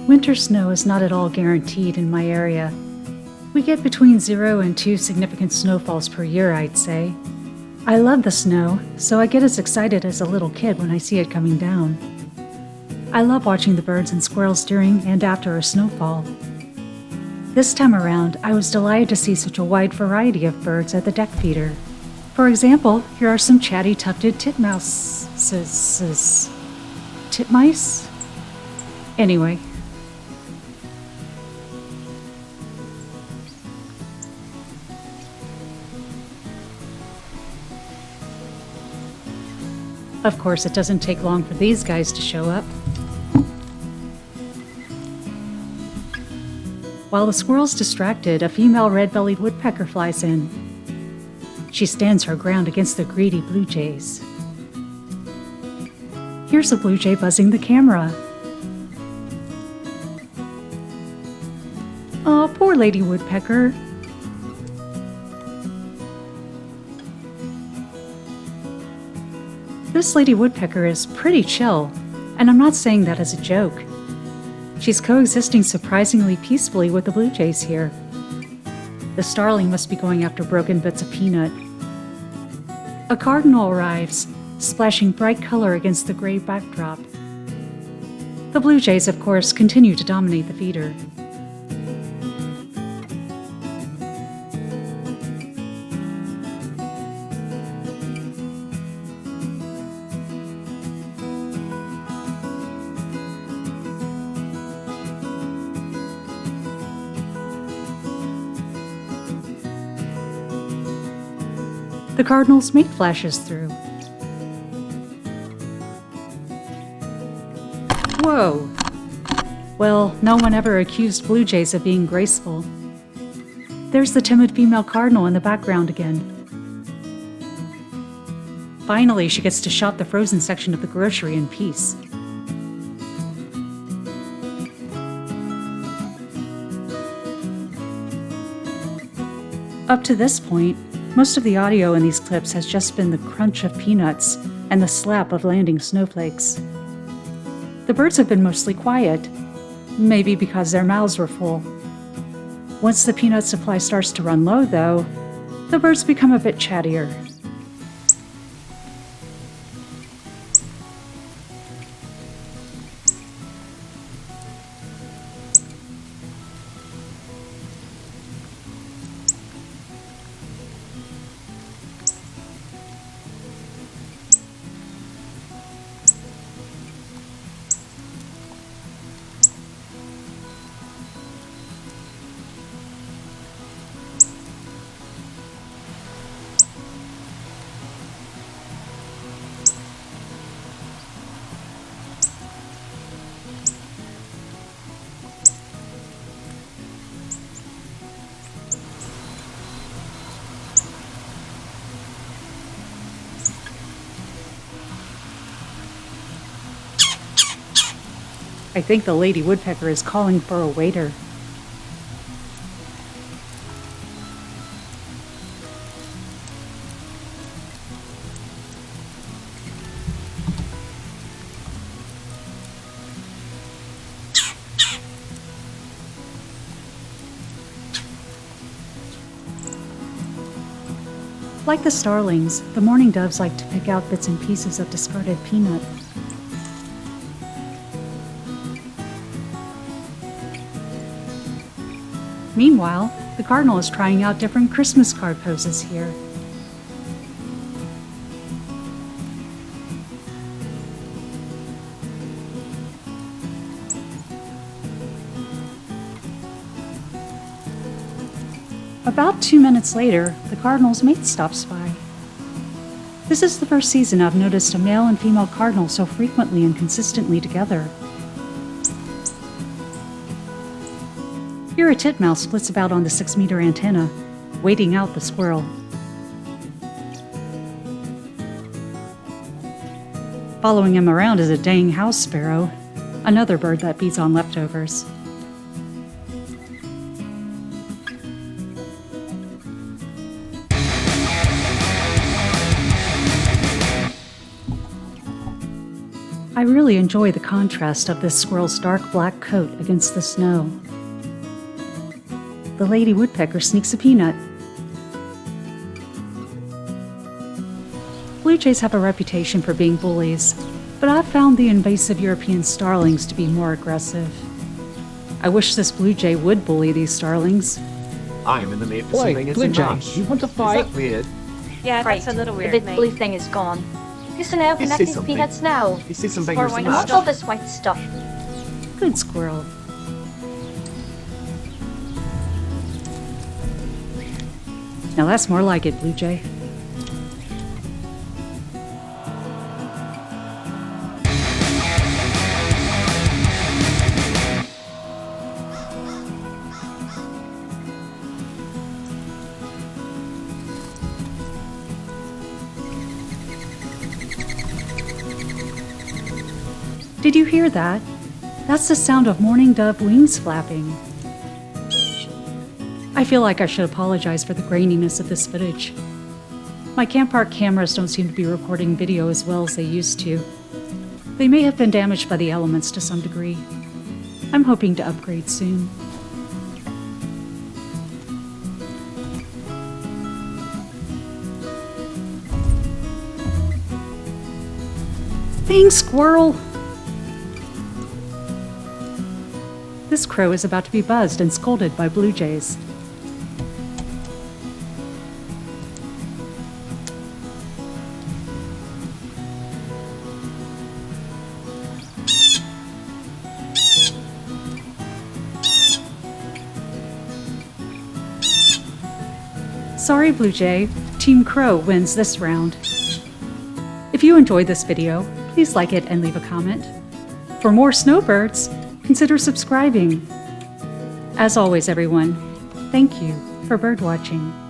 Winter snow is not at all guaranteed in my area. We get between 0 and 2 significant snowfalls per year, I'd say. I love the snow, so I get as excited as a little kid when I see it coming down. I love watching the birds and squirrels during and after a snowfall. This time around, I was delighted to see such a wide variety of birds at the deck feeder. For example, here are some chatty tufted titmouses. Titmice? Anyway. Of course, it doesn't take long for these guys to show up. While the squirrel's distracted, a female red-bellied woodpecker flies in. She stands her ground against the greedy blue jays. Here's a blue jay buzzing the camera. Oh, poor lady woodpecker. This lady woodpecker is pretty chill, and I'm not saying that as a joke. She's coexisting surprisingly peacefully with the blue jays here. The starling must be going after broken bits of peanut. A cardinal arrives, splashing bright color against the gray backdrop. The blue jays, of course, continue to dominate the feeder. The cardinal's mate flashes through. Whoa! Well, no one ever accused blue jays of being graceful. There's the timid female cardinal in the background again. Finally, she gets to shop the frozen section of the grocery in peace. Up to this point, most of the audio in these clips has just been the crunch of peanuts and the slap of landing snowflakes. The birds have been mostly quiet, maybe because their mouths were full. Once the peanut supply starts to run low, though, the birds become a bit chattier. I think the lady woodpecker is calling for a waiter. Like the starlings, the mourning doves like to pick out bits and pieces of discarded peanut. Meanwhile, the cardinal is trying out different Christmas card poses here. About 2 minutes later, the cardinal's mate stops by. This is the first season I've noticed a male and female cardinal so frequently and consistently together. Here a titmouse splits about on the 6-meter antenna, waiting out the squirrel. Following him around is a dang house sparrow, another bird that feeds on leftovers. I really enjoy the contrast of this squirrel's dark black coat against the snow. The lady woodpecker sneaks a peanut. Blue jays have a reputation for being bullies, but I've found the invasive European starlings to be more aggressive. I wish this blue jay would bully these starlings. I am in the mood for Boy, something Blue Jay, March. you want to Is fight? that weird? Yeah, Right. that's a little The weird, big mate. blue thing is gone. Listen now, You connect see these something? peanuts now. You see something Or or when something? you What's all this white stuff? Good squirrel. Now that's more like it, Blue Jay. Did you hear that? That's the sound of mourning dove wings flapping. I feel like I should apologize for the graininess of this footage. My Camp Park cameras don't seem to be recording video as well as they used to. They may have been damaged by the elements to some degree. I'm hoping to upgrade soon. Thanks, squirrel! This crow is about to be buzzed and scolded by blue jays. Sorry, Blue Jay. Team Crow wins this round. If you enjoyed this video, please like it and leave a comment. For more snowbirds, consider subscribing. As always, everyone, thank you for birdwatching.